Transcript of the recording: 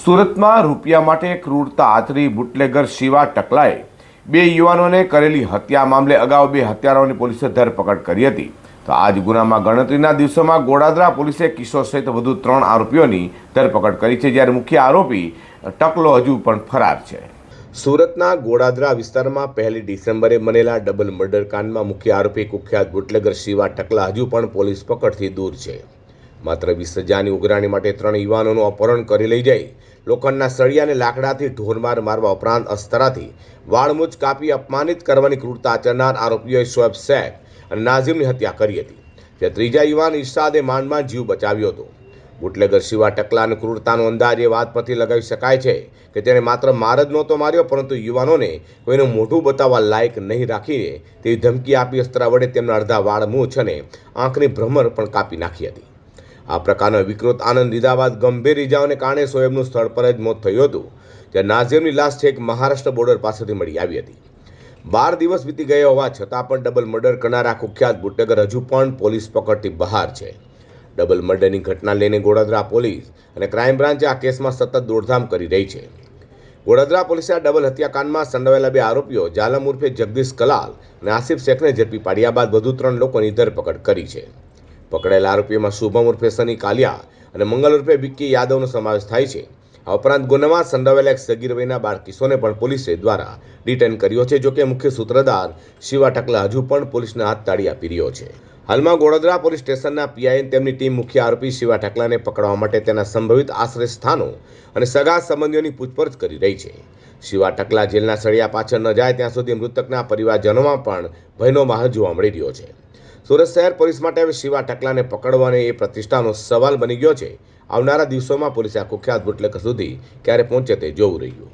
સુરતમાં રૂપિયા માટે ક્રૂરતા આચરી બુટલેગર શિવા ટકલાએ બે યુવાનોને કરેલી હત્યા મામલે અગાઉ બે હત્યારાઓની પોલીસે ધરપકડ કરી હતી. તો આ જ ગુનામાં ગણતરીના દિવસોમાં ગોડાદરા પોલીસે કિશોર સહિત વધુ 3 આરોપીઓની ધરપકડ કરી છે, જ્યારે મુખ્ય આરોપી ટકલો હજુ પણ ફરાર છે. સુરતના ગોડાદરા વિસ્તારમાં 1 ડિસેમ્બરે બનેલા ડબલ મર્ડર કાંડમાં મુખ્ય આરોપી કુખ્યાત બુટલેગર શિવા ટકલા હજુ પણ પોલીસ પકડથી દૂર છે. માત્ર 20,000ની ઉઘરાણી માટે 3 યુવાનોનું અપહરણ કરી લઈ જઈ લોખંડના સળિયાને લાકડાથી ઢોરમાર મારવા ઉપરાંત અસ્તરાથી વાળમૂછ કાપી અપમાનિત કરવાની ક્રૂરતા આચરનાર આરોપીઓએ શોએબ શેખ અને નાઝીમની હત્યા કરી હતી. જે ત્રીજા યુવાન ઇરશાદે માંડ જીવ બચાવ્યો હતો. બુટલેગર શિવા ટકલાની ક્રૂરતાનો અંદાજ એ વાત પરથી લગાવી શકાય છે કે તેણે માત્ર માર જ નહોતો માર્યો, પરંતુ યુવાનોને કોઈનું મોઢું બતાવવા લાયક નહીં રાખીને તેવી ધમકી આપી અસ્ત્રા વડે તેમના અડધા વાળમૂછ અને આંખની ભ્રમર પણ કાપી નાખી હતી. આ પ્રકારનો વિકૃત આનંદ લીધા બાદ ગંભીર ઇજાઓને કારણે શોએબનું સ્થળ પર જ મોત થયું હતું, જ્યારે નાઝીમની લાશ છેક મહારાષ્ટ્ર બોર્ડર પાસેથી મળી આવી હતી. 12 દિવસ વીતી ગયા હોવા છતાં પણ ડબલ મર્ડર કરનારા કુખ્યાત બુટલેગર હજુ પણ પોલીસ પકડથી બહાર છે. ડબલ મર્ડરની ઘટના લઈને ગોડાદરા પોલીસ અને ક્રાઇમ બ્રાન્ચ આ કેસમાં સતત દોડધામ કરી રહી છે. ગોડાદરા પોલીસે આ ડબલ હત્યાકાંડમાં સંડોવાયેલા 2 આરોપીઓ જાલમ ઉર્ફે જગદીશ કલાલ અને આસિફ શેખને ઝડપી પાડ્યા બાદ વધુ 3 લોકોની ધરપકડ કરી છે. પકડાયેલા આરોપીઓમાં શુભમ ઉર્ફે સની કાલિયા અને મંગલ ઉર્ફે વિક્કી યાદવનો સમાવેશ થાય છે. આ ઉપરાંત ગુનામાં સંડોવાયેલા એક સગીર વયના બાળ કિશોરને પણ પોલીસે દ્વારા ડિટેન કર્યો છે. જોકે મુખ્ય સૂત્રધાર શિવા ટકલા હજુ પણ પોલીસને હાથ તાળી આપી રહ્યો છે. હાલમાં ગોડાદરા પોલીસ સ્ટેશનના પીઆઈ અને તેમની ટીમ મુખ્ય આરોપી શિવા ટકલાને પકડવા માટે તેના સંભવિત આશ્રય સ્થાનો અને સગા સંબંધીઓની પૂછપરછ કરી રહી છે. શિવા ટકલા જેલના સળિયા પાછળ ન જાય ત્યાં સુધી મૃતકના પરિવારજનોમાં પણ ભયનો માહોલ જોવા મળી રહ્યો છે. સુરત શહેર પોલીસ માટે હવે શિવા ટકલાને પકડવાનો એ પ્રતિષ્ઠાનો સવાલ બની ગયો છે. આવનારા દિવસોમાં પોલીસે આ કુખ્યાત બુટલેગર સુધી ક્યારે પહોંચે તે જોવું રહ્યું.